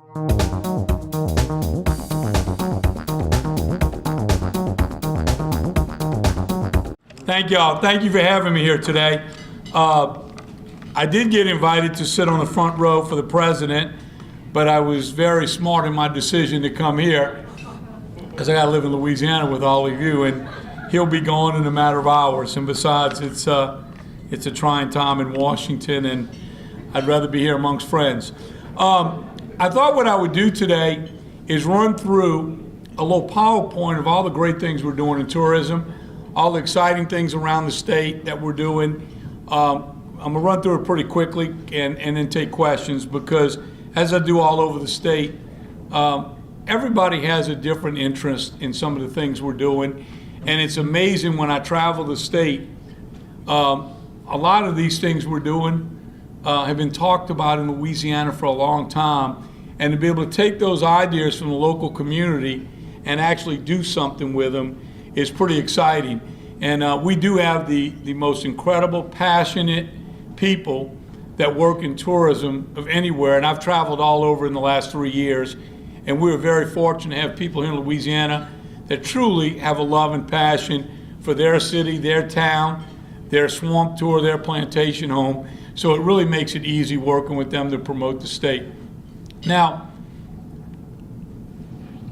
Thank y'all. Thank you for having me here today. I did get invited to sit on the front row for the president, but I was very smart in my decision to come here because I got to live in Louisiana with all of you, and he'll be gone in a matter of hours. And besides, it's a trying time in Washington, and I'd rather be here amongst friends. I thought what I would do today is run through a little PowerPoint of all the great things we're doing in tourism, all the exciting things around the state that we're doing. I'm gonna run through it pretty quickly and then take questions, because as I do all over the state, everybody has a different interest in some of the things we're doing. And it's amazing when I travel the state, a lot of these things we're doing have been talked about in Louisiana for a long time. And to be able to take those ideas from the local community and actually do something with them is pretty exciting. And we do have the most incredible, passionate people that work in tourism of anywhere. And I've traveled all over in the last 3 years. And we were very fortunate to have people here in Louisiana that truly have a love and passion for their city, their town, their swamp tour, their plantation home. So it really makes it easy working with them to promote the state. Now,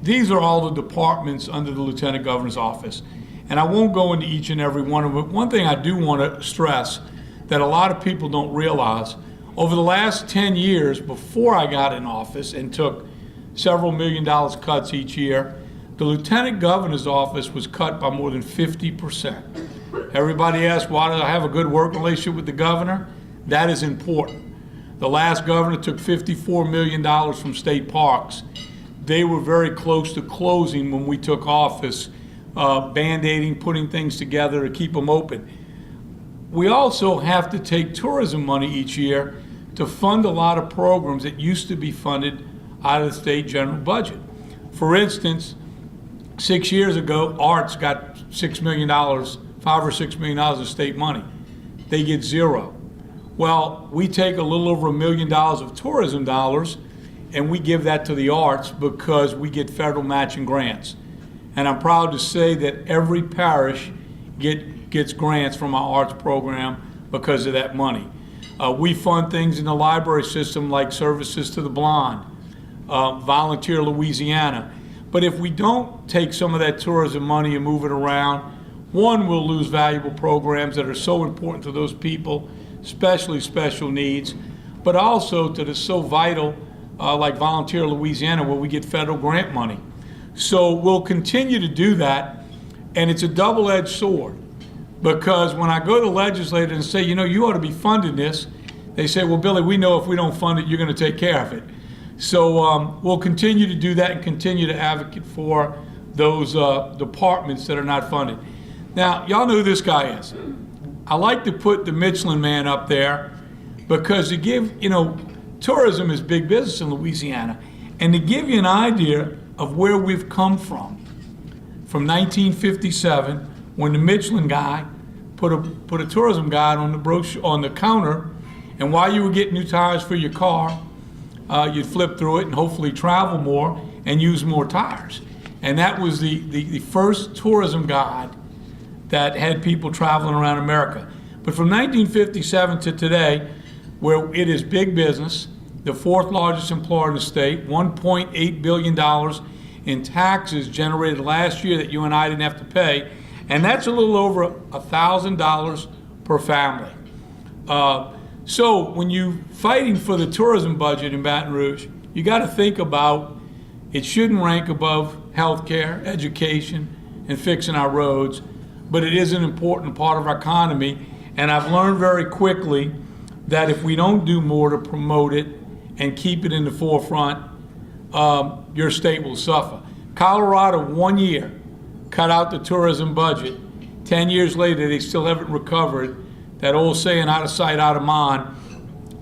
these are all the departments under the Lieutenant Governor's office. And I won't go into each and every one of them, but one thing I do want to stress that a lot of people don't realize, over the last 10 years before I got in office and took several $1 million cuts each year, the Lieutenant Governor's office was cut by more than 50%. Everybody asks, why do I have a good working relationship with the governor? That is important. The last governor took $54 million from state parks. They were very close to closing when we took office, band-aiding, putting things together to keep them open. We also have to take tourism money each year to fund a lot of programs that used to be funded out of the state general budget. For instance, 6 years ago, arts got $6 million, $5 or $6 million of state money. They get zero. Well, we take a little over $1 million of tourism dollars and we give that to the arts because we get federal matching grants. And I'm proud to say that every parish gets grants from our arts program because of that money. We fund things in the library system like services to the blind, Volunteer Louisiana. But if we don't take some of that tourism money and move it around, one, we'll lose valuable programs that are so important to those people, especially special needs, but also to the so vital, like Volunteer Louisiana, where we get federal grant money. So we'll continue to do that, and it's a double-edged sword, because when I go to legislators and say, you know, you ought to be funding this, they say, well, Billy, we know if we don't fund it, you're going to take care of it. So we'll continue to do that and continue to advocate for those departments that are not funded. Now, y'all know who this guy is. I like to put the Michelin Man up there because to give, you know, tourism is big business in Louisiana. And to give you an idea of where we've come from 1957, when the Michelin guy put a tourism guide on the brochure, on the counter, and while you were getting new tires for your car, you'd flip through it and hopefully travel more and use more tires. And that was the first tourism guide that had people traveling around America. But from 1957 to today, where it is big business, the fourth largest employer in the state, $1.8 billion in taxes generated last year that you and I didn't have to pay, and that's a little over $1,000 per family. So when you're fighting for the tourism budget in Baton Rouge, you got to think about it shouldn't rank above healthcare, education, and fixing our roads, but it is an important part of our economy. And I've learned very quickly that if we don't do more to promote it and keep it in the forefront, your state will suffer. Colorado, 1 year, cut out the tourism budget. 10 years later, they still haven't recovered. That old saying, out of sight, out of mind.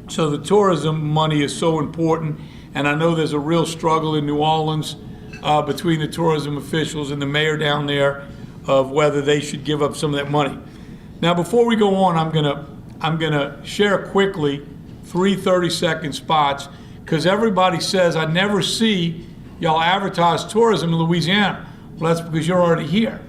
So the tourism money is so important. And I know there's a real struggle in New Orleans between the tourism officials and the mayor down there of whether they should give up some of that money. Now, before we go on, I'm gonna share quickly 3 30-second spots, because everybody says, I never see y'all advertise tourism in Louisiana. Well, that's because you're already here.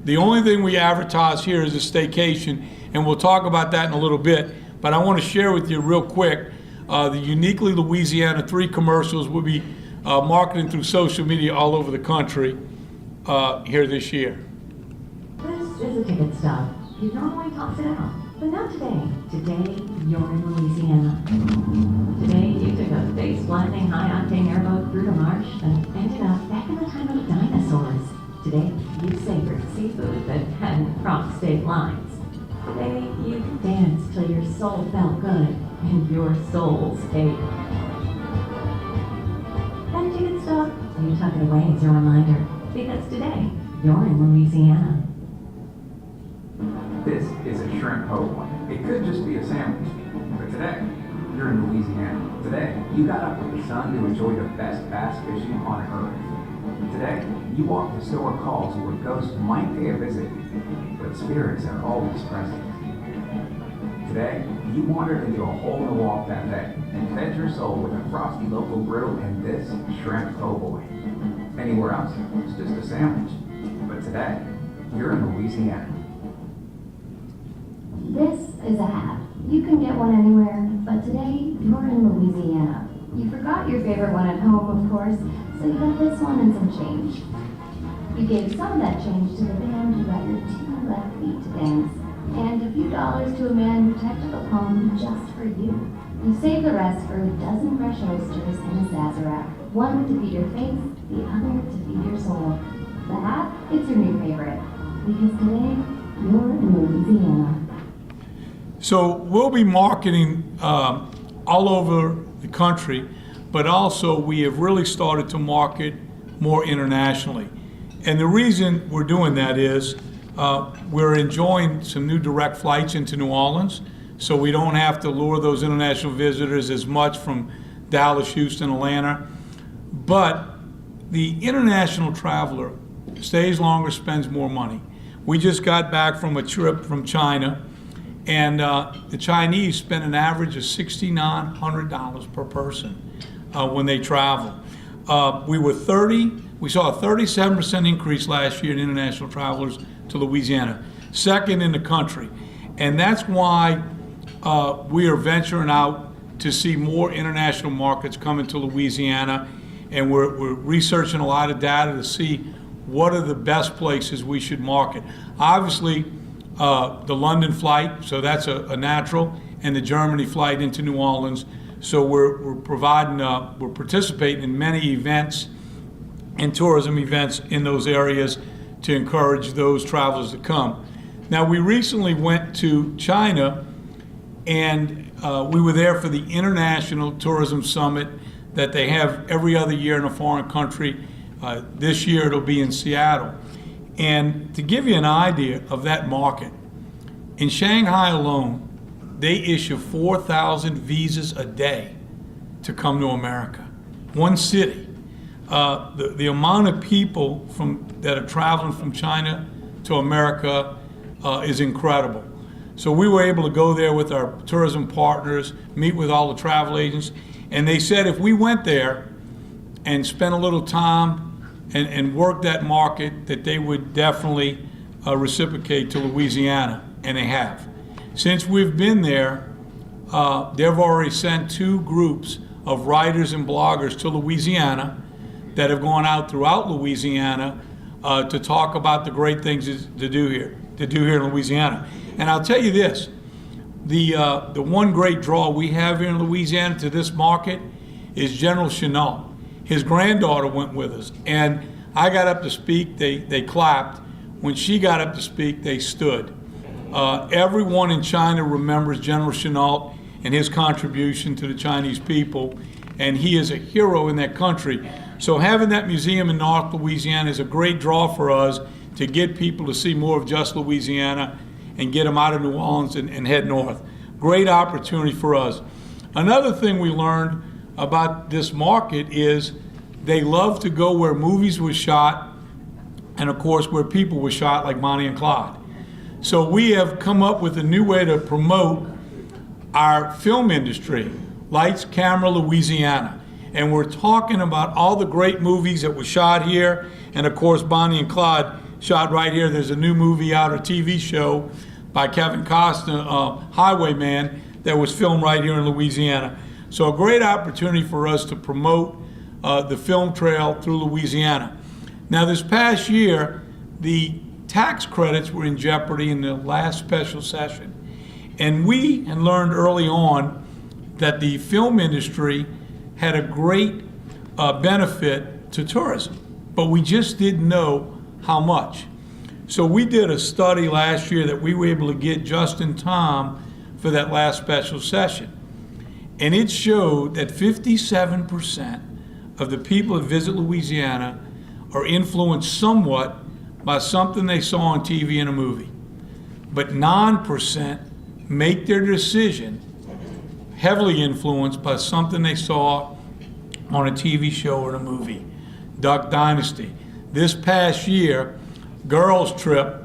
The only thing we advertise here is a staycation, and we'll talk about that in a little bit. But I want to share with you real quick the Uniquely Louisiana 3 commercials we'll be marketing through social media all over the country here this year. This is a ticket stub. You normally toss it out, but not today. Today, you're in Louisiana. Today, you took a face-blinding high-octane airboat through the marsh and ended up back in the time of the dinosaurs. Today, you savored seafood that hadn't crossed state lines. Today, you danced till your soul felt good and your soul stayed. That ticket stub, you tuck it away as a reminder, because today, you're in Louisiana. This is a shrimp po' boy. It could just be a sandwich, but today, you're in Louisiana. Today, you got up with the sun to enjoy the best bass fishing on earth. Today, you walked historic halls where ghosts might pay a visit, but spirits are always present. Today, you wandered into a hole-in-the-wall cafe and fed your soul with a frosty local brew and this shrimp po' boy. Anywhere else, it's just a sandwich. But today, you're in Louisiana. This is a hat. You can get one anywhere, but today you're in Louisiana. You forgot your favorite one at home, of course, so you got this one and some change. You gave some of that change to the band who got your 2 left feet to dance, and a few dollars to a man who typed up a poem just for you. You saved the rest for a dozen fresh oysters and a Sazerac, one to feed your face, the other to feed your soul. The hat, it's your new favorite, because today you're in Louisiana. So we'll be marketing all over the country, but also we have really started to market more internationally. And the reason we're doing that is we're enjoying some new direct flights into New Orleans, so we don't have to lure those international visitors as much from Dallas, Houston, Atlanta. But the international traveler stays longer, spends more money. We just got back from a trip from China, and the Chinese spend an average of $6,900 per person when they travel. We saw a 37% increase last year in international travelers to Louisiana, second in the country. And that's why we are venturing out to see more international markets coming to Louisiana. And we're researching a lot of data to see what are the best places we should market. Obviously, the London flight, so that's a natural, and the Germany flight into New Orleans. So we're participating in many events and tourism events in those areas to encourage those travelers to come. Now, we recently went to China, and we were there for the International Tourism Summit that they have every other year in a foreign country. This year it'll be in Seattle. And to give you an idea of that market, in Shanghai alone, they issue 4,000 visas a day to come to America. One city. The amount of people that are traveling from China to America is incredible. So we were able to go there with our tourism partners, meet with all the travel agents, and they said if we went there and spent a little time and worked that market, that they would definitely reciprocate to Louisiana, and they have. Since we've been there, they've already sent 2 groups of writers and bloggers to Louisiana that have gone out throughout Louisiana to talk about the great things to do here in Louisiana. And I'll tell you this, the one great draw we have here in Louisiana to this market is General Chenault. His granddaughter went with us, and I got up to speak, they clapped. When she got up to speak, they stood. Everyone in China remembers General Chenault and his contribution to the Chinese people, and he is a hero in that country. So having that museum in North Louisiana is a great draw for us to get people to see more of just Louisiana and get them out of New Orleans and head north. Great opportunity for us. Another thing we learned about this market is they love to go where movies were shot, and of course where people were shot, like Bonnie and Clyde. So we have come up with a new way to promote our film industry, Lights, Camera, Louisiana. And we're talking about all the great movies that were shot here. And of course, Bonnie and Clyde shot right here. There's a new movie out, a TV show by Kevin Costner, Highwayman, that was filmed right here in Louisiana. So a great opportunity for us to promote the film trail through Louisiana. Now this past year, the tax credits were in jeopardy in the last special session. And we had learned early on that the film industry had a great benefit to tourism, but we just didn't know how much. So we did a study last year that we were able to get just in time for that last special session. And it showed that 57% of the people that visit Louisiana are influenced somewhat by something they saw on TV in a movie. But 9% make their decision heavily influenced by something they saw on a TV show or a movie. Duck Dynasty. This past year, Girls Trip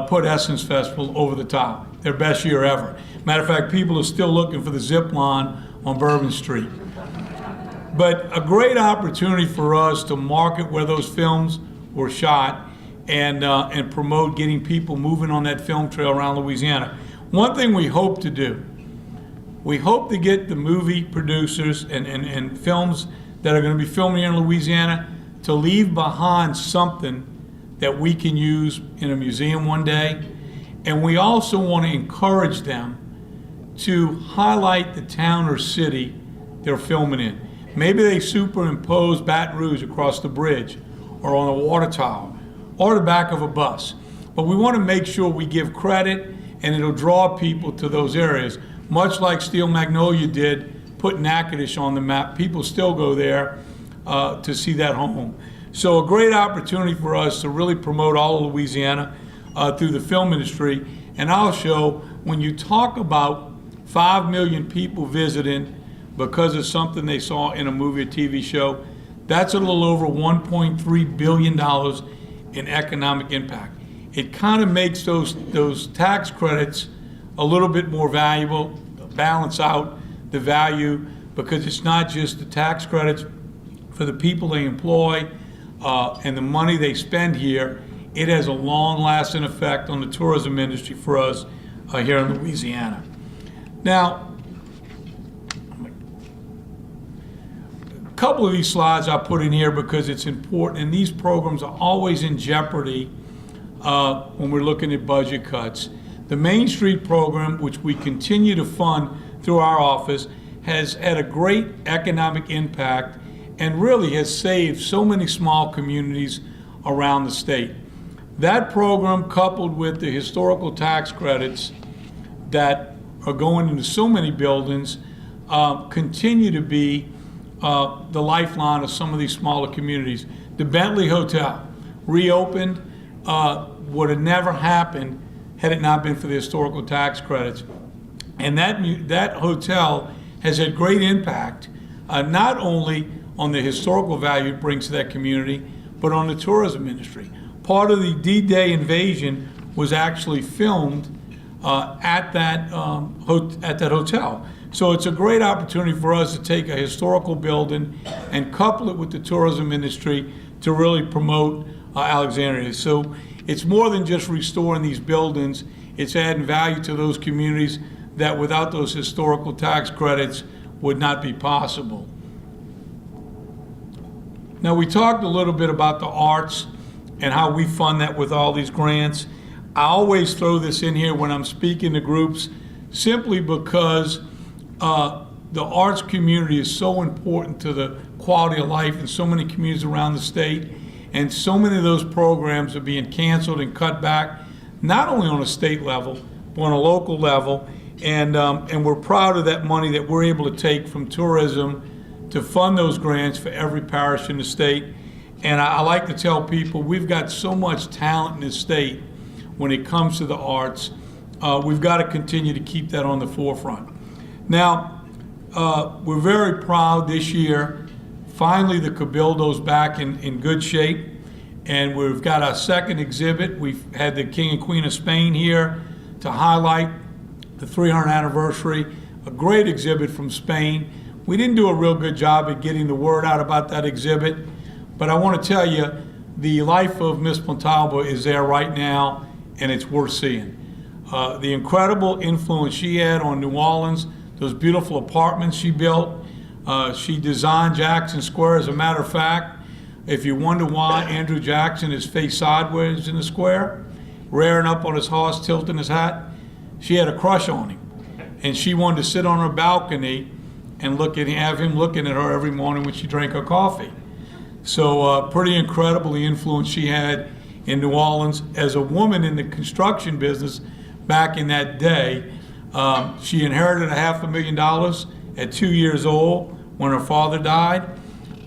put Essence Festival over the top. Their best year ever. Matter of fact, people are still looking for the zip line on Bourbon Street. But a great opportunity for us to market where those films were shot and promote getting people moving on that film trail around Louisiana. One thing we hope to do, we hope to get the movie producers and films that are going to be filming here in Louisiana to leave behind something that we can use in a museum one day. And we also want to encourage them to highlight the town or city they're filming in. Maybe they superimpose Baton Rouge across the bridge or on a water tower or the back of a bus. But we want to make sure we give credit and it'll draw people to those areas. Much like Steel Magnolia did, put Natchitoches on the map. People still go there to see that home. So a great opportunity for us to really promote all of Louisiana through the film industry. And also, when you talk about 5 million people visiting because of something they saw in a movie or TV show, that's a little over $1.3 billion in economic impact. It kind of makes those tax credits a little bit more valuable, balance out the value, because it's not just the tax credits for the people they employ and the money they spend here. It has a long-lasting effect on the tourism industry for us here in Louisiana. Now, a couple of these slides I put in here because it's important, and these programs are always in jeopardy when we're looking at budget cuts. The Main Street program, which we continue to fund through our office, has had a great economic impact and really has saved so many small communities around the state. That program, coupled with the historical tax credits that are going into so many buildings, continue to be the lifeline of some of these smaller communities. The Bentley Hotel reopened, would have never happened had it not been for the historical tax credits. And that hotel has had great impact, not only on the historical value it brings to that community, but on the tourism industry. Part of the D-Day invasion was actually filmed at that hotel. So it's a great opportunity for us to take a historical building and couple it with the tourism industry to really promote Alexandria. So it's more than just restoring these buildings, it's adding value to those communities that without those historical tax credits would not be possible. Now, we talked a little bit about the arts and how we fund that with all these grants. I always throw this in here when I'm speaking to groups simply because the arts community is so important to the quality of life in so many communities around the state, and so many of those programs are being canceled and cut back, not only on a state level, but on a local level, and we're proud of that money that we're able to take from tourism to fund those grants for every parish in the state. And I like to tell people we've got so much talent in this state when it comes to the arts. We've got to continue to keep that on the forefront. Now, we're very proud this year. Finally, the Cabildo's back in good shape, and we've got our second exhibit. We've had the King and Queen of Spain here to highlight the 300th anniversary, a great exhibit from Spain. we didn't do a real good job at getting the word out about that exhibit, but I want to tell you, the life of Miss Montalvo is there right now, and it's worth seeing. The incredible influence she had on New Orleans, those beautiful apartments she built. She designed Jackson Square. As a matter of fact, if you wonder why Andrew Jackson is faced sideways in the square, rearing up on his horse, tilting his hat, she had a crush on him. And she wanted to sit on her balcony and have him looking at her every morning when she drank her coffee. So pretty incredible the influence she had in New Orleans. As a woman in the construction business back in that day, she inherited $500,000 at 2 years old when her father died.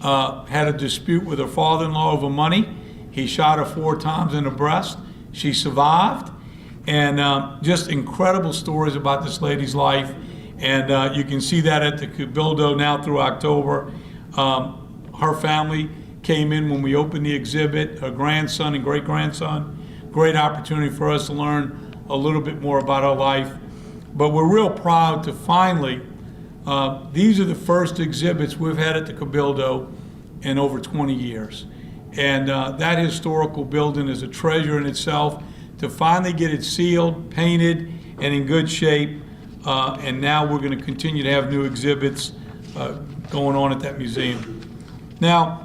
Had a dispute with her father-in-law over money. He shot her 4 times in the breast. She survived. And just incredible stories about this lady's life. And you can see that at the Cabildo now through October. Her family came in when we opened the exhibit, her grandson and great-grandson. Great opportunity for us to learn a little bit more about her life. But we're real proud to finally, these are the first exhibits we've had at the Cabildo in over 20 years. And that historical building is a treasure in itself. To finally get it sealed, painted, and in good shape, and now we're going to continue to have new exhibits going on at that museum. Now,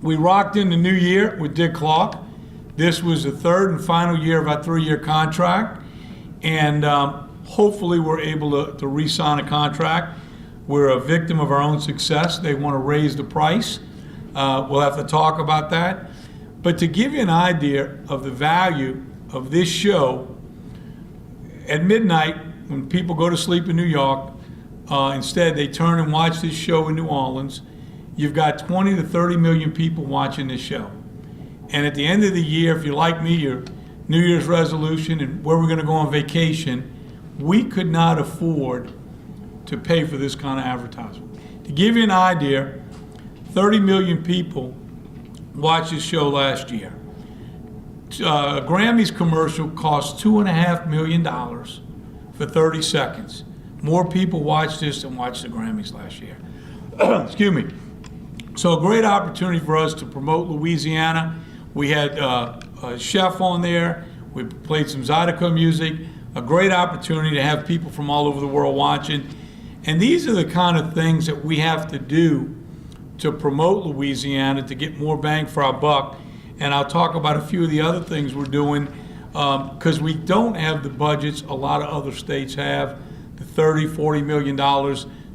we rocked in the new year with Dick Clark. This was the 3rd and final year of our 3-year contract, and hopefully we're able to re-sign a contract. We're a victim of our own success. They want to raise the price. We'll have to talk about that. But to give you an idea of the value of this show, at midnight, when people go to sleep in New York, instead they turn and watch this show in New Orleans. You've got 20 to 30 million people watching this show. And at the end of the year, if you're like me, your New Year's resolution and where we're going to go on vacation, we could not afford to pay for this kind of advertisement. To give you an idea, 30 million people watched this show last year. Grammy's commercial cost $2.5 million for 30 seconds. More people watched this than watched the Grammys last year. Excuse me. So a great opportunity for us to promote Louisiana. We had a chef on there. We played some Zydeco music. A great opportunity to have people from all over the world watching. And these are the kind of things that we have to do to promote Louisiana, to get more bang for our buck. And I'll talk about a few of the other things we're doing, because we don't have the budgets a lot of other states have, the $30, $40 million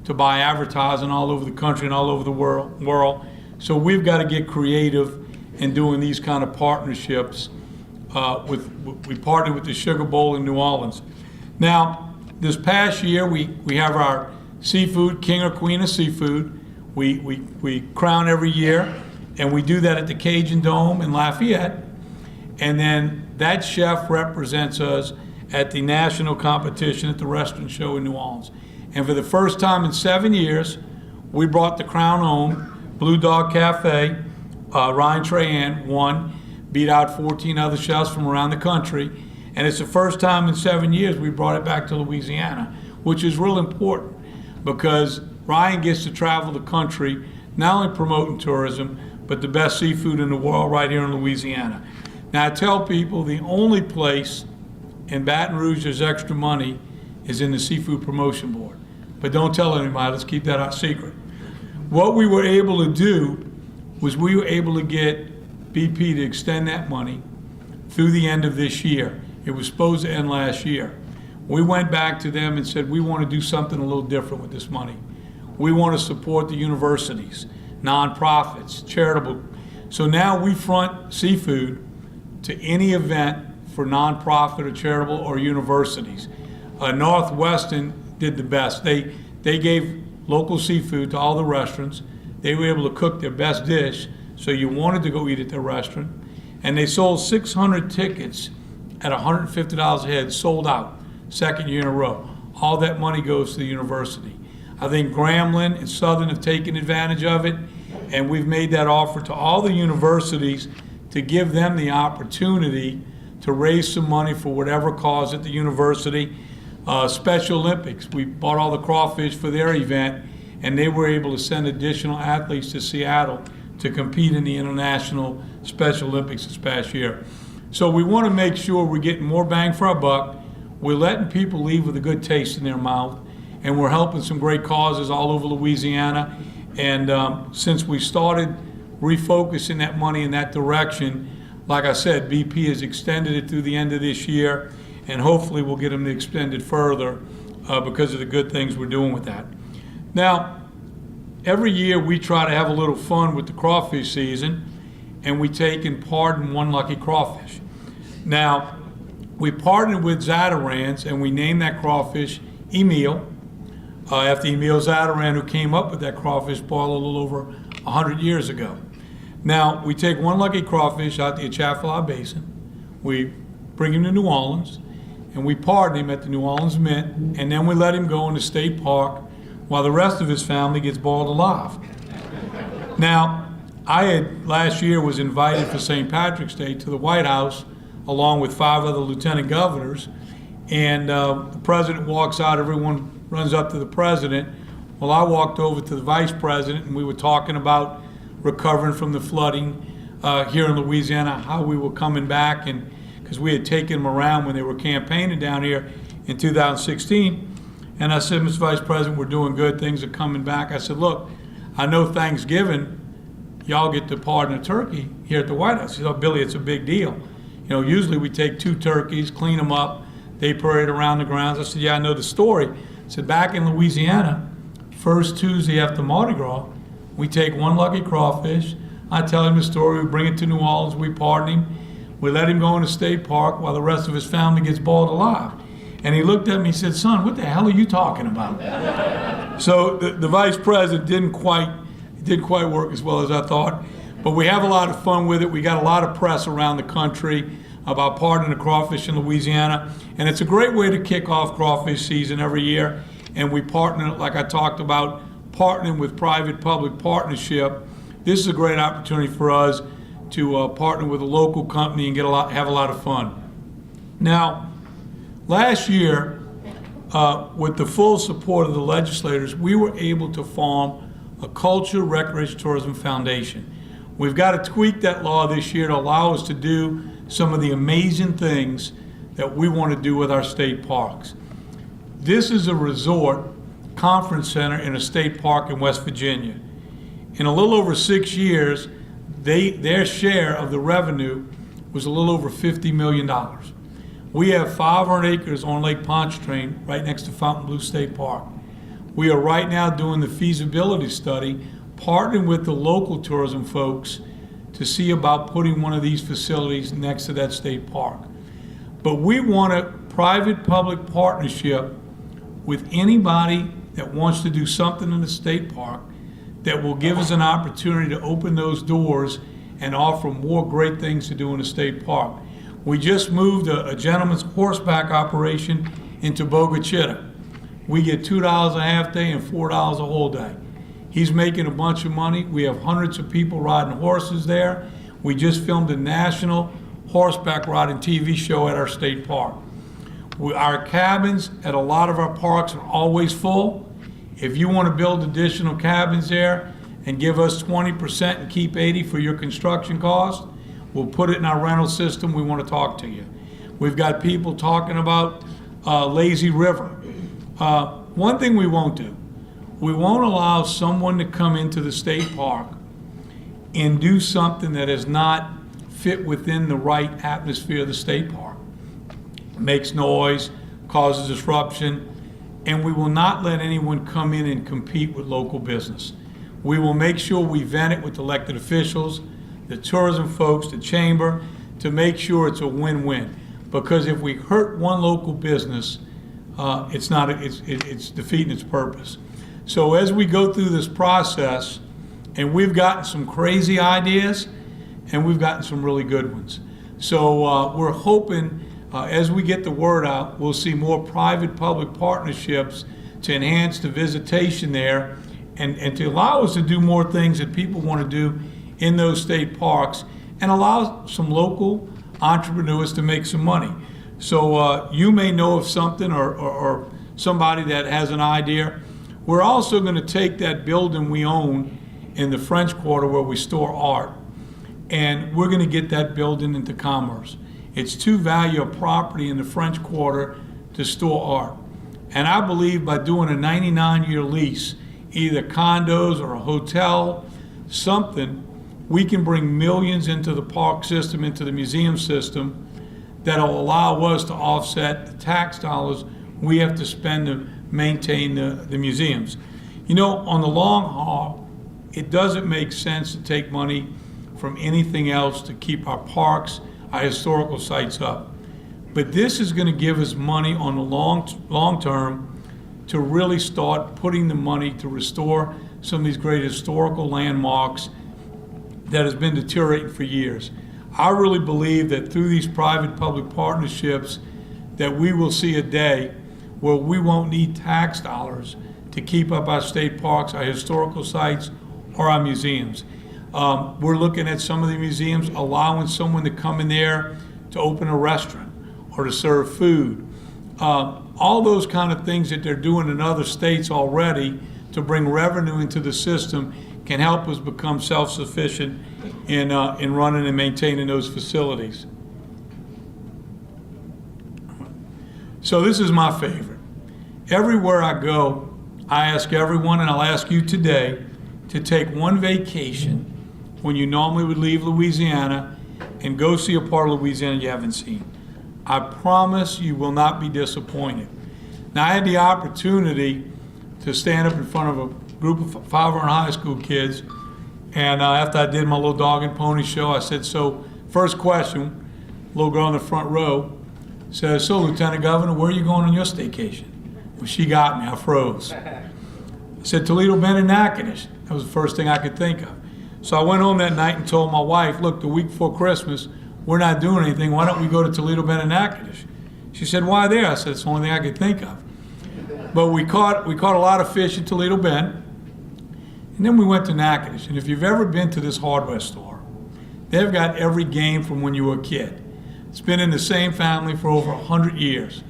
to buy advertising all over the country and all over the world. So we've got to get creative in doing these kind of partnerships. We partnered with the Sugar Bowl in New Orleans. Now, this past year, we have our seafood, king or queen of seafood. We crown every year, and we do that at the Cajun Dome in Lafayette. And then that chef represents us at the national competition at the restaurant show in New Orleans. And for the first time in 7 years, we brought the crown home. Blue Dog Cafe, Ryan Trahan won, beat out 14 other chefs from around the country. And it's the first time in 7 years we brought it back to Louisiana, which is real important because Ryan gets to travel the country, not only promoting tourism, but the best seafood in the world right here in Louisiana. Now, I tell people the only place in Baton Rouge there's extra money is in the Seafood Promotion Board. But don't tell anybody, let's keep that our secret. What we were able to do was we were able to get BP to extend that money through the end of this year. It was supposed to end last year. We went back to them and said, we want to do something a little different with this money. We want to support the universities, nonprofits, charitable. So now we front seafood to any event for nonprofit or charitable or universities. Northwestern did the best. They gave local seafood to all the restaurants. They were able to cook their best dish, so you wanted to go eat at their restaurant. And they sold 600 tickets at $150 a head, sold out, second year in a row. All that money goes to the university. I think Grambling and Southern have taken advantage of it, and we've made that offer to all the universities to give them the opportunity to raise some money for whatever cause at the university. Special Olympics, we bought all the crawfish for their event, and they were able to send additional athletes to Seattle to compete in the International Special Olympics this past year. So we want to make sure we're getting more bang for our buck. We're letting people leave with a good taste in their mouth, and we're helping some great causes all over Louisiana. And since we started refocusing that money in that direction, like I said, BP has extended it through the end of this year, and hopefully we'll get them to extend it further because of the good things we're doing with that. Now, every year we try to have a little fun with the crawfish season, and we take and pardon one lucky crawfish. Now, we partnered with Zatarans, and we named that crawfish Emil, after Emil Zataran, who came up with that crawfish boil a little over 100 years ago. Now, we take one lucky crawfish out the Atchafalaya Basin, we bring him to New Orleans, and we pardon him at the New Orleans Mint, and then we let him go in the state park while the rest of his family gets boiled alive. Now, last year was invited for St. Patrick's Day to the White House along with 5 other lieutenant governors, and the president walks out, everyone runs up to the president. Well, I walked over to the vice president, and we were talking about recovering from the flooding here in Louisiana, how we were coming back, and because we had taken them around when they were campaigning down here in 2016. And I said, Mr. Vice President, we're doing good, things are coming back. I said, look, I know Thanksgiving, y'all get to pardon a turkey here at the White House. He said, oh, Billy, it's a big deal. You know, usually we take 2 turkeys, clean them up, they parade around the grounds. I said, yeah, I know the story. I said, back in Louisiana, first Tuesday after Mardi Gras, we take one lucky crawfish. I tell him the story, we bring it to New Orleans, we pardon him, we let him go in the state park while the rest of his family gets boiled alive. And he looked at me and said, son, what the hell are you talking about? So the vice president didn't quite work as well as I thought. But we have a lot of fun with it. We got a lot of press around the country about pardoning the crawfish in Louisiana. And it's a great way to kick off crawfish season every year. And we partner, like I talked about, partnering with private-public partnership. This is a great opportunity for us to partner with a local company and have a lot of fun. Now, last year, with the full support of the legislators, we were able to form a Culture, Recreation, Tourism Foundation. We've got to tweak that law this year to allow us to do some of the amazing things that we want to do with our state parks. This is a resort conference center in a state park in West Virginia. In a little over 6 years, their share of the revenue was a little over $50 million. We have 500 acres on Lake Pontchartrain right next to Fontainebleau State Park. We are right now doing the feasibility study, partnering with the local tourism folks to see about putting one of these facilities next to that state park. But we want a private-public partnership with anybody that wants to do something in the state park that will give us an opportunity to open those doors and offer more great things to do in the state park. We just moved a gentleman's horseback operation into Bogue Chitto. We get $2 a half day and $4 a whole day. He's making a bunch of money. We have hundreds of people riding horses there. We just filmed a national horseback riding TV show at our state park. Our cabins at a lot of our parks are always full. If you want to build additional cabins there and give us 20% and keep 80% for your construction cost, we'll put it in our rental system. We want to talk to you. We've got people talking about lazy river. One thing we won't do, we won't allow someone to come into the state park and do something that is not fit within the right atmosphere of the state park. Makes noise, causes disruption, and we will not let anyone come in and compete with local business. We will make sure we vet it with elected officials, the tourism folks, the chamber, to make sure it's a win-win. Because if we hurt one local business, it's defeating its purpose. So as we go through this process, and we've gotten some crazy ideas, and we've gotten some really good ones. So we're hoping as we get the word out, we'll see more private-public partnerships to enhance the visitation there and to allow us to do more things that people want to do in those state parks and allow some local entrepreneurs to make some money. So you may know of something or somebody that has an idea. We're also going to take that building we own in the French Quarter where we store art, and we're going to get that building into commerce. It's too valuable property in the French Quarter to store art. And I believe by doing a 99-year lease, either condos or a hotel, something, we can bring millions into the park system, into the museum system, that'll allow us to offset the tax dollars we have to spend to maintain the museums. You know, on the long haul, it doesn't make sense to take money from anything else to keep our parks, our historical sites up. But this is going to give us money on the long term to really start putting the money to restore some of these great historical landmarks that has been deteriorating for years. I really believe that through these private-public partnerships that we will see a day where we won't need tax dollars to keep up our state parks, our historical sites, or our museums. We're looking at some of the museums allowing someone to come in there to open a restaurant or to serve food. All those kind of things that they're doing in other states already to bring revenue into the system can help us become self-sufficient in running and maintaining those facilities. So this is my favorite. Everywhere I go, I ask everyone, and I'll ask you today, to take one vacation when you normally would leave Louisiana and go see a part of Louisiana you haven't seen. I promise you will not be disappointed. Now, I had the opportunity to stand up in front of a group of 500 high school kids, and after I did my little dog and pony show, I said, so first question, little girl in the front row says, so Lieutenant Governor, where are you going on your staycation? Well, she got me, I froze. I said, Toledo Bend and Natchitoches. That was the first thing I could think of. So I went home that night and told my wife, look, the week before Christmas, we're not doing anything. Why don't we go to Toledo Bend and Natchitoches? She said, why there? I said, it's the only thing I could think of. But we caught a lot of fish at Toledo Bend, and then we went to Natchitoches. And if you've ever been to this hardware store, they've got every game from when you were a kid. It's been in the same family for over 100 years.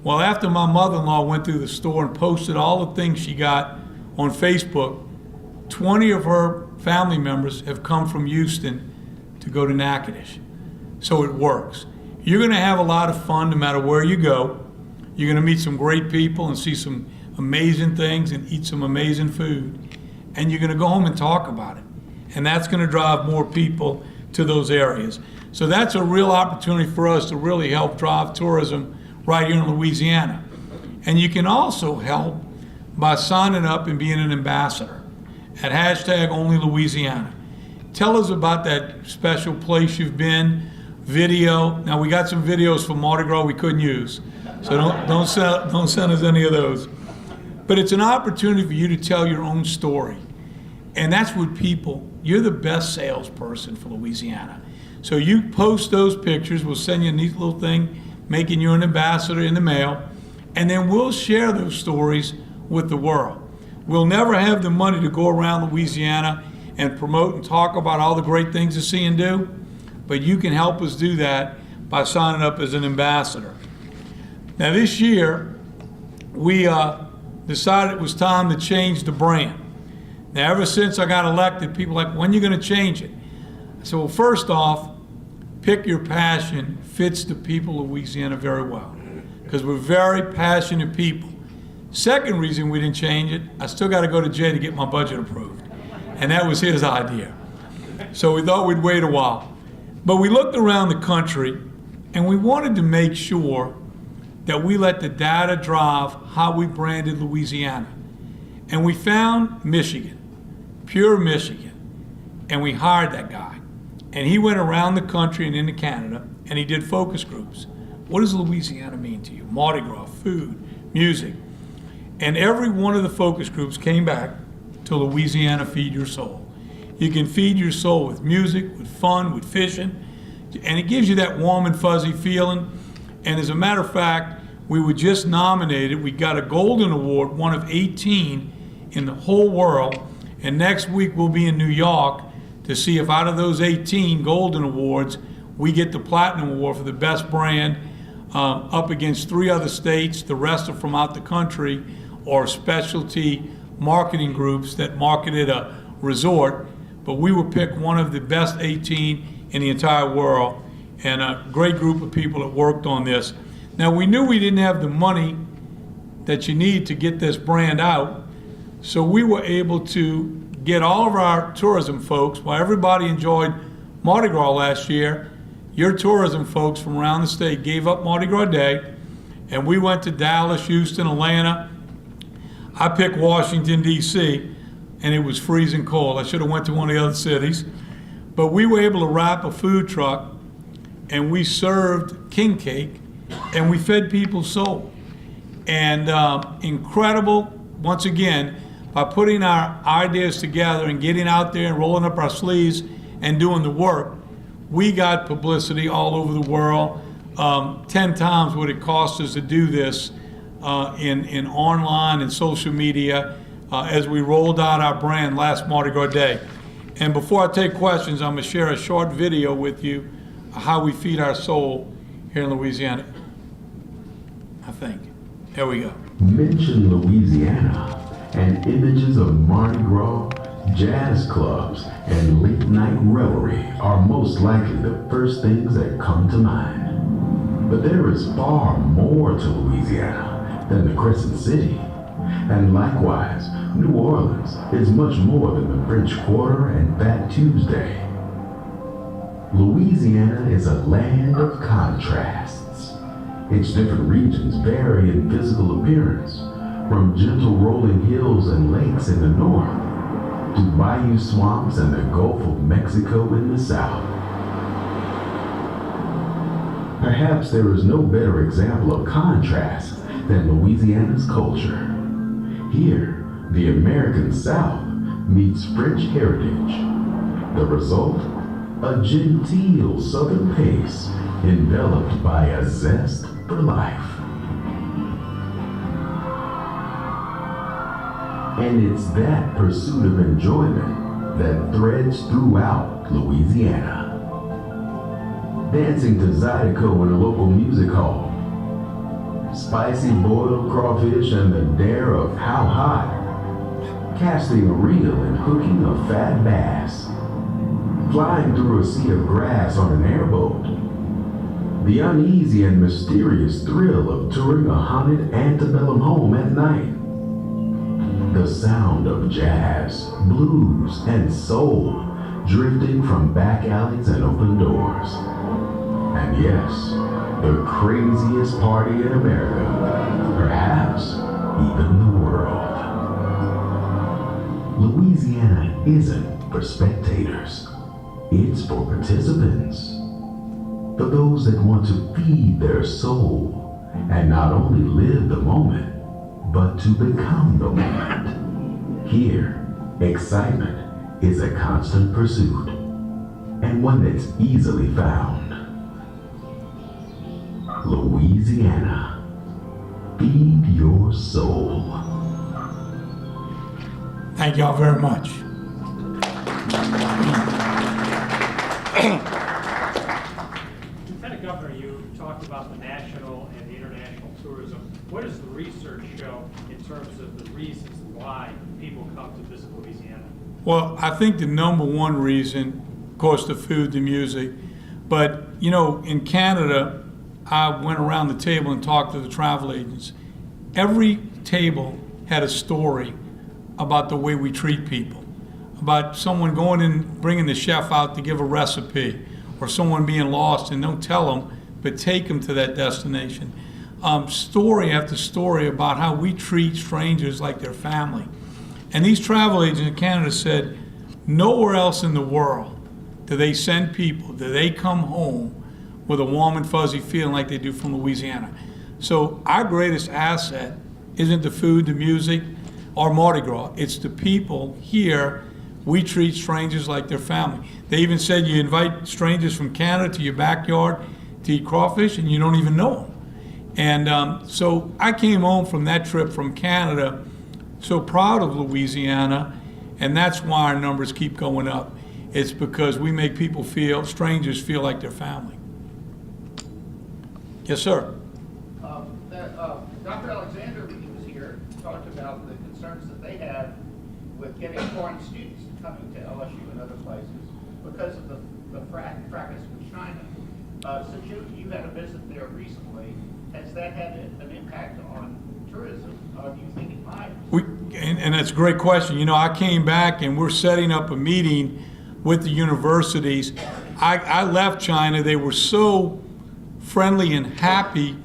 Well, after my mother-in-law went through the store and posted all the things she got on Facebook, 20 of her family members have come from Houston to go to Natchitoches. So it works. You're going to have a lot of fun no matter where you go. You're going to meet some great people and see some amazing things and eat some amazing food. And you're going to go home and talk about it. And that's going to drive more people to those areas. So that's a real opportunity for us to really help drive tourism right here in Louisiana. And you can also help by signing up and being an ambassador at #OnlyLouisiana. Tell us about that special place you've been, video. Now, we got some videos from Mardi Gras we couldn't use, so don't send us any of those. But it's an opportunity for you to tell your own story. And that's what you're the best salesperson for Louisiana. So you post those pictures, we'll send you a neat little thing making you an ambassador in the mail, and then we'll share those stories with the world. We'll never have the money to go around Louisiana and promote and talk about all the great things to see and do, but you can help us do that by signing up as an ambassador. Now this year, we decided it was time to change the brand. Now ever since I got elected, people are like, when are you going to change it? I said, well, first off, pick your passion fits the people of Louisiana very well, because we're very passionate people. Second reason we didn't change it, I still got to go to Jay to get my budget approved. And that was his idea. So we thought we'd wait a while. But we looked around the country and we wanted to make sure that we let the data drive how we branded Louisiana. And we found Michigan, pure Michigan, and we hired that guy. And he went around the country and into Canada and he did focus groups. What does Louisiana mean to you? Mardi Gras, food, music. And every one of the focus groups came back to Louisiana Feed Your Soul. You can feed your soul with music, with fun, with fishing, and it gives you that warm and fuzzy feeling. And as a matter of fact, we were just nominated. We got a Golden Award, one of 18 in the whole world. And next week we'll be in New York to see if out of those 18 Golden Awards, we get the Platinum Award for the best brand, up against 3 other states. The rest are from out the country or specialty marketing groups that marketed a resort, but we were picked one of the best 18 in the entire world, and a great group of people that worked on this. Now, we knew we didn't have the money that you need to get this brand out, so we were able to get all of our tourism folks, while everybody enjoyed Mardi Gras last year, your tourism folks from around the state gave up Mardi Gras Day, and we went to Dallas, Houston, Atlanta. I picked Washington, D.C., and it was freezing cold. I should have went to one of the other cities. But we were able to wrap a food truck, and we served king cake, and we fed people's soul. And incredible, once again, by putting our ideas together and getting out there and rolling up our sleeves and doing the work, we got publicity all over the world. 10 times what it cost us to do this in online and social media as we rolled out our brand last Mardi Gras Day. And before I take questions, I'm going to share a short video with you how we feed our soul here in Louisiana, I think. Here we go. Mention Louisiana, and images of Mardi Gras, jazz clubs, and late-night revelry are most likely the first things that come to mind. But there is far more to Louisiana than the Crescent City. And likewise, New Orleans is much more than the French Quarter and Fat Tuesday. Louisiana is a land of contrasts. Its different regions vary in physical appearance, from gentle rolling hills and lakes in the north to bayou swamps and the Gulf of Mexico in the south. Perhaps there is no better example of contrast than Louisiana's culture. Here, the American South meets French heritage. The result? A genteel southern pace enveloped by a zest for life. And it's that pursuit of enjoyment that threads throughout Louisiana. Dancing to Zydeco in a local music hall, spicy boiled crawfish and the dare of how hot, casting a reel and hooking a fat bass, flying through a sea of grass on an airboat, the uneasy and mysterious thrill of touring a haunted antebellum home at night, the sound of jazz, blues, and soul drifting from back alleys and open doors. And yes, the craziest party in America, perhaps even the world. Louisiana isn't for spectators. It's for participants. For those that want to feed their soul and not only live the moment, but to become the moment. Here, excitement is a constant pursuit, and one that's easily found. Louisiana, feed your soul. Thank y'all very much. Lieutenant Governor, you talked about the national and the international tourism. What does the research show in terms of the reasons why people come to visit Louisiana? Well, I think the number one reason, of course, the food, the music, but you know, in Canada, I went around the table and talked to the travel agents. Every table had a story about the way we treat people, about someone going and bringing the chef out to give a recipe, or someone being lost and don't tell them, but take them to that destination. Story after story about how we treat strangers like their family. And these travel agents in Canada said, nowhere else in the world do they send people, do they come home with a warm and fuzzy feeling like they do from Louisiana. So our greatest asset isn't the food, the music, or Mardi Gras. It's the people here. We treat strangers like their family. They even said you invite strangers from Canada to your backyard to eat crawfish and you don't even know them. And so I came home from that trip from Canada so proud of Louisiana, and that's why our numbers keep going up. It's because we make people feel, strangers feel like their family. Yes, sir. Dr. Alexander, when he was here, talked about the concerns that they have with getting foreign students coming to LSU and other places because of the fracas with China. Since you had a visit there recently, has that had an impact on tourism? Do you think it might? And that's a great question. You know, I came back and we're setting up a meeting with the universities. I left China. They were so friendly and happy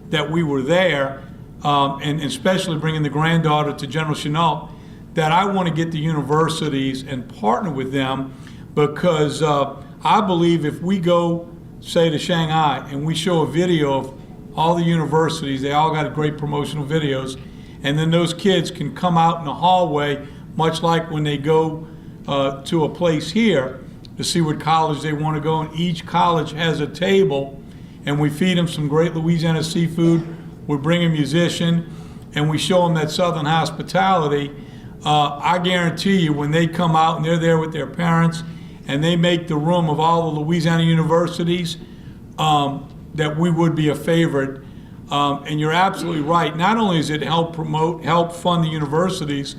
that we were there, and especially bringing the granddaughter to General Chenault, that I want to get the universities and partner with them, because I believe if we go, say, to Shanghai and we show a video of all the universities, they all got great promotional videos, and then those kids can come out in the hallway, much like when they go to a place here to see what college they want to go, and each college has a table, and we feed them some great Louisiana seafood, we bring a musician, and we show them that Southern hospitality. I guarantee you, when they come out and they're there with their parents, and they make the room of all the Louisiana universities, that we would be a favorite. And you're absolutely right. Not only does it help fund the universities,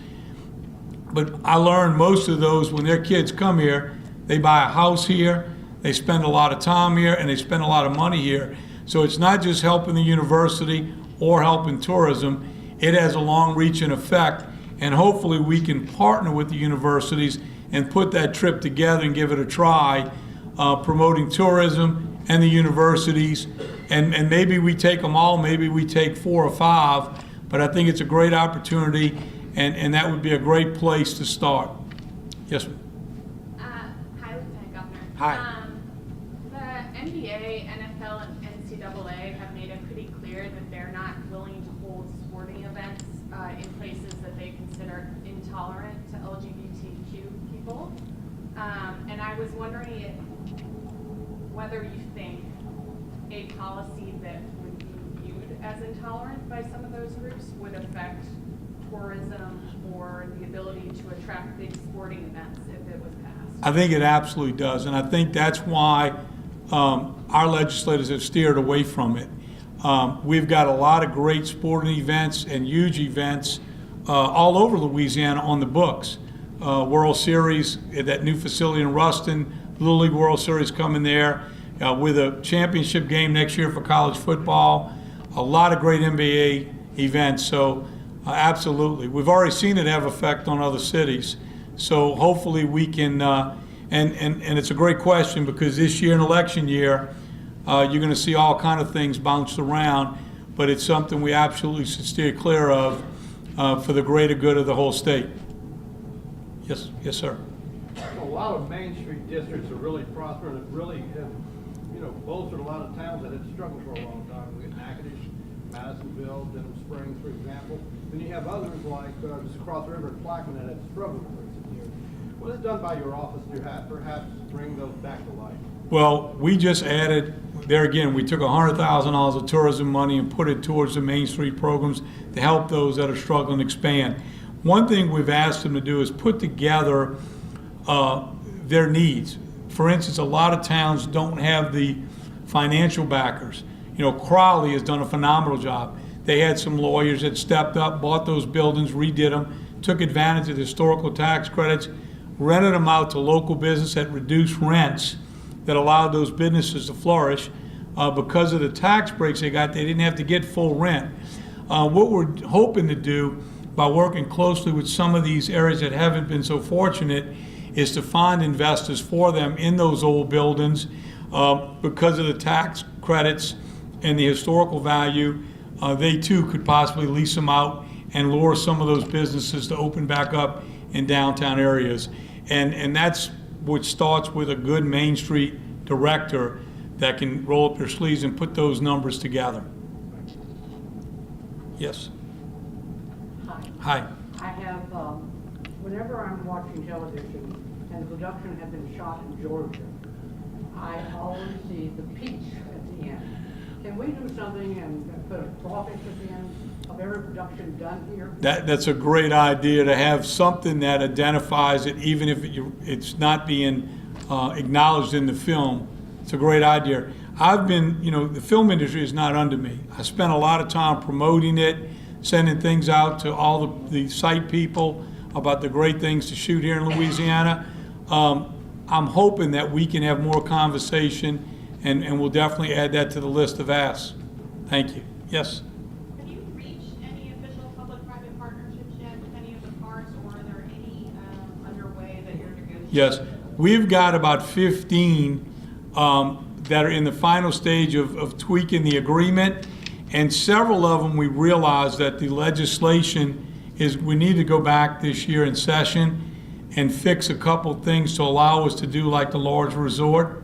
but I learned most of those, when their kids come here, they buy a house here, they spend a lot of time here, and they spend a lot of money here. So it's not just helping the university or helping tourism, it has a long-reaching effect. And hopefully we can partner with the universities and put that trip together and give it a try, promoting tourism and the universities. And maybe we take them all, maybe we take 4 or 5, but I think it's a great opportunity, and that would be a great place to start. Yes, ma'am. Hi, Lieutenant Governor. Hi. The NBA, NFL, and NCAA have made it pretty clear that they're not willing to hold sporting events in places that they consider intolerant to LGBTQ people. And I was wondering whether you think a policy that would be viewed as intolerant by some of those groups would affect tourism or the ability to attract big sporting events if it was passed. I think it absolutely does, and I think that's why our legislators have steered away from it. We've got a lot of great sporting events and huge events all over Louisiana on the books. World Series, that new facility in Ruston, Little League World Series coming there, with a championship game next year for college football, a lot of great NBA events. So absolutely, we've already seen it have effect on other cities. So hopefully we can, and it's a great question, because this year, in election year, you're going to see all kind of things bounced around, but it's something we absolutely should steer clear of for the greater good of the whole state. Yes, yes, sir. A lot of Main Street districts are really prospering and really have, bolstered a lot of towns that had struggled for a long time. We had Natchitoches, Madisonville, Denham Springs, for example. Then you have others like just across the river in Plaquemine that had struggled in recent years. What is done by your office to perhaps bring those back to life? Well, we just added, there again, we took $100,000 of tourism money and put it towards the Main Street programs to help those that are struggling to expand. One thing we've asked them to do is put together their needs. For instance, a lot of towns don't have the financial backers. Crowley has done a phenomenal job. They had some lawyers that stepped up, bought those buildings, redid them, took advantage of the historical tax credits, rented them out to local business at reduced rents that allowed those businesses to flourish. Because of the tax breaks they got, they didn't have to get full rent. What we're hoping to do by working closely with some of these areas that haven't been so fortunate is to find investors for them in those old buildings. Because of the tax credits and the historical value, they too could possibly lease them out and lure some of those businesses to open back up in downtown areas. And that's what starts with a good Main Street director that can roll up their sleeves and put those numbers together. Yes. Hi. I have, whenever I'm watching television and the production had been shot in Georgia, I always see the peach at the end. Can we do something and put a crawfish at the end of every production done here? That's a great idea, to have something that identifies it, even if it's not being acknowledged in the film. It's a great idea. I've been, the film industry is not under me. I spent a lot of time promoting it, sending things out to all the site people, about the great things to shoot here in Louisiana. I'm hoping that we can have more conversation, and we'll definitely add that to the list of asks. Thank you. Yes? Have you reached any official public-private partnerships yet with any of the parks, or are there any underway that you're negotiating? Yes. We've got about 15 that are in the final stage of tweaking the agreement, and several of them we realize that the legislation is, we need to go back this year in session and fix a couple things to allow us to do like the large resort.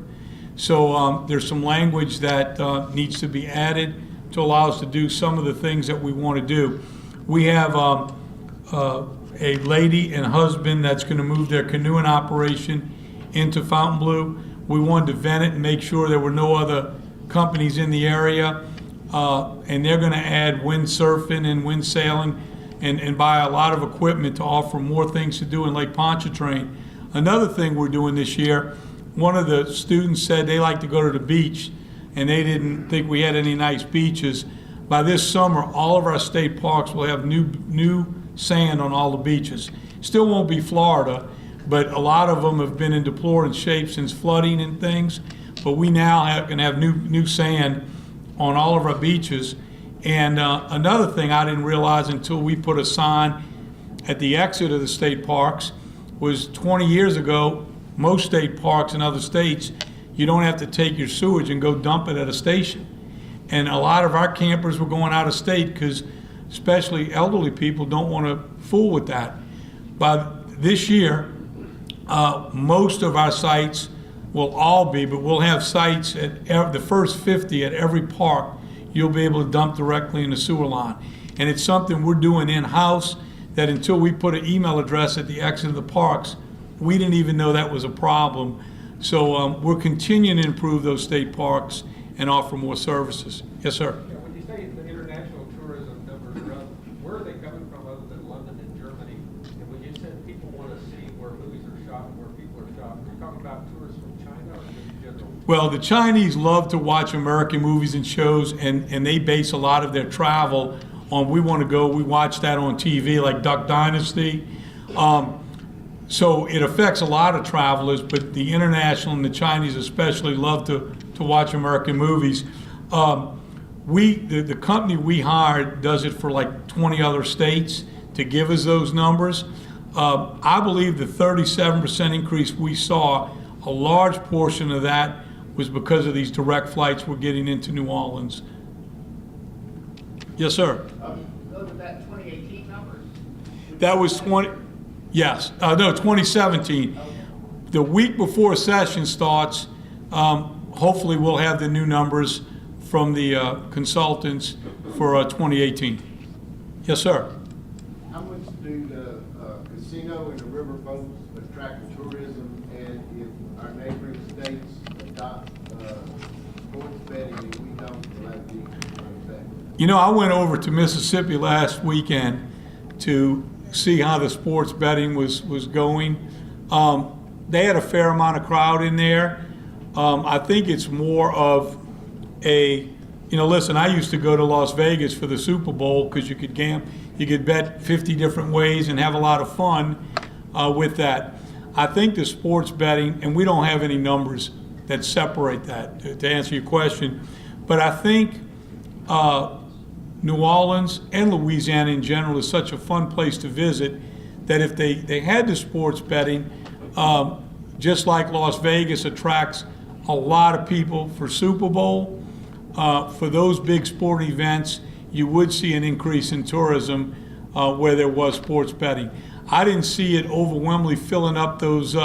So there's some language that needs to be added to allow us to do some of the things that we want to do. We have a lady and husband that's going to move their canoeing operation into Fontainebleau. We wanted to vet it and make sure there were no other companies in the area. And they're going to add windsurfing and wind sailing and buy a lot of equipment to offer more things to do in Lake Pontchartrain. Another thing we're doing this year, one of the students said they like to go to the beach and they didn't think we had any nice beaches. By this summer, all of our state parks will have new sand on all the beaches. Still won't be Florida, but a lot of them have been in deplorable shape since flooding and things. But we now can have new sand on all of our beaches. And another thing I didn't realize until we put a sign at the exit of the state parks was 20 years ago, most state parks in other states, you don't have to take your sewage and go dump it at a station. And a lot of our campers were going out of state because especially elderly people don't want to fool with that. But this year, most of our sites will all be, but we'll have sites at the first 50 at every park. You'll be able to dump directly in the sewer line. And it's something we're doing in-house that until we put an email address at the exit of the parks, we didn't even know that was a problem. So we're continuing to improve those state parks and offer more services. Yes, sir. Yeah, when you say the international tourism numbers are up, where are they coming from other than London and Germany? And when you said people want to see where movies are shot and where people are shot, are you talking about tourists from China or just general? Well, the Chinese love to watch American movies and shows, and they base a lot of their travel on, we want to go, we watch that on TV, like Duck Dynasty. So it affects a lot of travelers, but the international and the Chinese especially love to watch American movies. The company we hired does it for like 20 other states to give us those numbers. I believe the 37% increase we saw, a large portion of that was because of these direct flights we're getting into New Orleans. Yes, sir. Look at that 2018 numbers. That was 2017. The week before session starts, hopefully we'll have the new numbers from the consultants for 2018. Yes, sir. How much do the casino and the riverboats attract tourism, and if our neighboring states adopt sports betting and we don't, will that be effect? You know, I went over to Mississippi last weekend to see how the sports betting was going. They had a fair amount of crowd in there. I think it's more of a, listen, I used to go to Las Vegas for the Super Bowl because you could bet 50 different ways and have a lot of fun with that. I think the sports betting, and we don't have any numbers that separate that, to answer your question, but I think New Orleans and Louisiana in general is such a fun place to visit that if they had the sports betting, just like Las Vegas attracts a lot of people for Super Bowl, for those big sporting events, you would see an increase in tourism where there was sports betting. I didn't see it overwhelmingly filling up those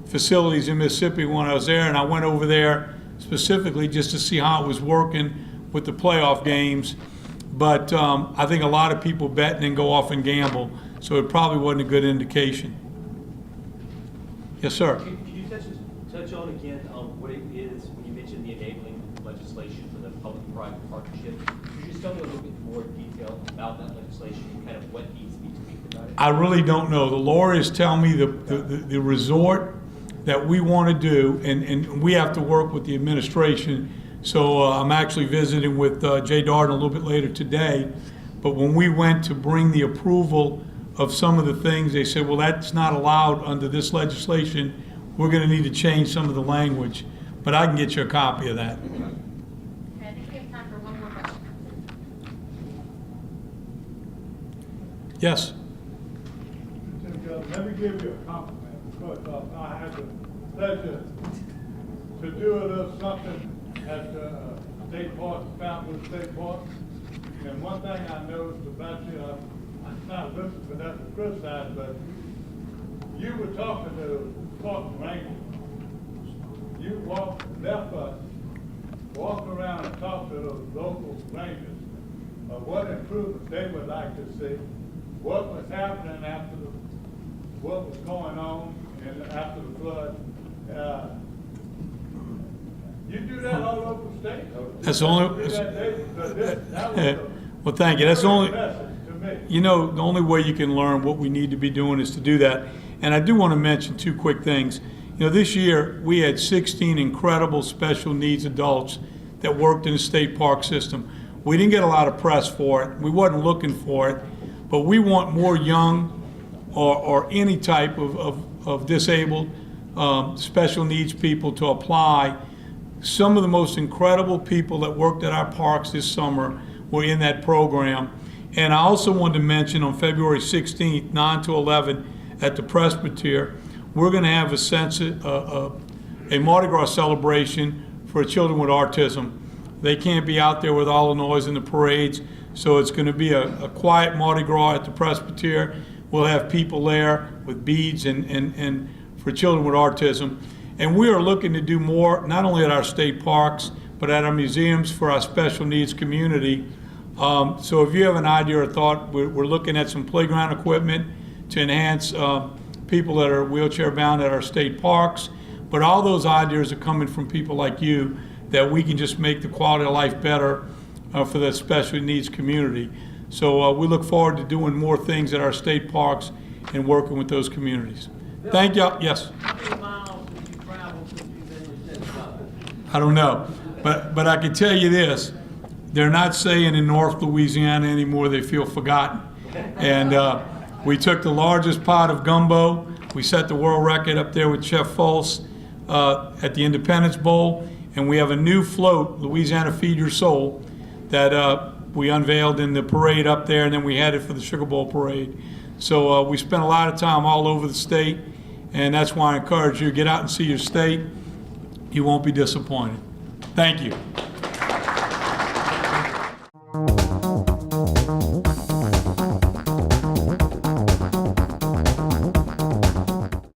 facilities in Mississippi when I was there, and I went over there specifically just to see how it was working with the playoff games. But I think a lot of people bet and then go off and gamble, so it probably wasn't a good indication. Yes, sir. Could you touch on again what it is when you mentioned the enabling legislation for the public-private partnership? Could you just tell me a little bit more detail about that legislation and kind of what needs to be tweaked about it? I really don't know. The lawyers tell me the resort that we want to do, and we have to work with the administration. So I'm actually visiting with Jay Darden a little bit later today. But when we went to bring the approval of some of the things, they said, well, that's not allowed under this legislation. We're going to need to change some of the language. But I can get you a copy of that. Okay, I think we have time for one more question. Yes? Let me give you a compliment, because I had the pleasure to do a little something at the state park, Fountain State Park. And one thing I noticed about you, I'm not looking for that to criticize, but you were talking to park rangers. You left us, walked around and talked to those local rangers of what improvements they would like to see, what was happening after what was going on and after the flood. You do that all over the state? That's the only. Well, thank you. That's the only. You know, the only way you can learn what we need to be doing is to do that. And I do want to mention two quick things. You know, this year we had 16 incredible special needs adults that worked in the state park system. We didn't get a lot of press for it. We wasn't looking for it, but we want more young or any type of disabled special needs people to apply. Some of the most incredible people that worked at our parks this summer were in that program. And I also wanted to mention on February 16th, 9 to 11 at the Presbyterian, we're going to have a Mardi Gras celebration for children with autism. They can't be out there with all the noise and the parades, so it's going to be a quiet Mardi Gras at the Presbyterian. We'll have people there with beads and for children with autism. And we are looking to do more, not only at our state parks, but at our museums for our special needs community. So if you have an idea or thought, we're looking at some playground equipment to enhance people that are wheelchair bound at our state parks. But all those ideas are coming from people like you, that we can just make the quality of life better for the special needs community. So we look forward to doing more things at our state parks and working with those communities. Thank you. Yes? How many miles did you travel since you've been with Citizens? I don't know, but I can tell you this, they're not saying in North Louisiana anymore they feel forgotten. And we took the largest pot of gumbo. We set the world record up there with Chef Fultz at the Independence Bowl. And we have a new float, Louisiana Feed Your Soul, that we unveiled in the parade up there, and then we had it for the Sugar Bowl parade. So we spent a lot of time all over the state, and that's why I encourage you to get out and see your state. You won't be disappointed. Thank you.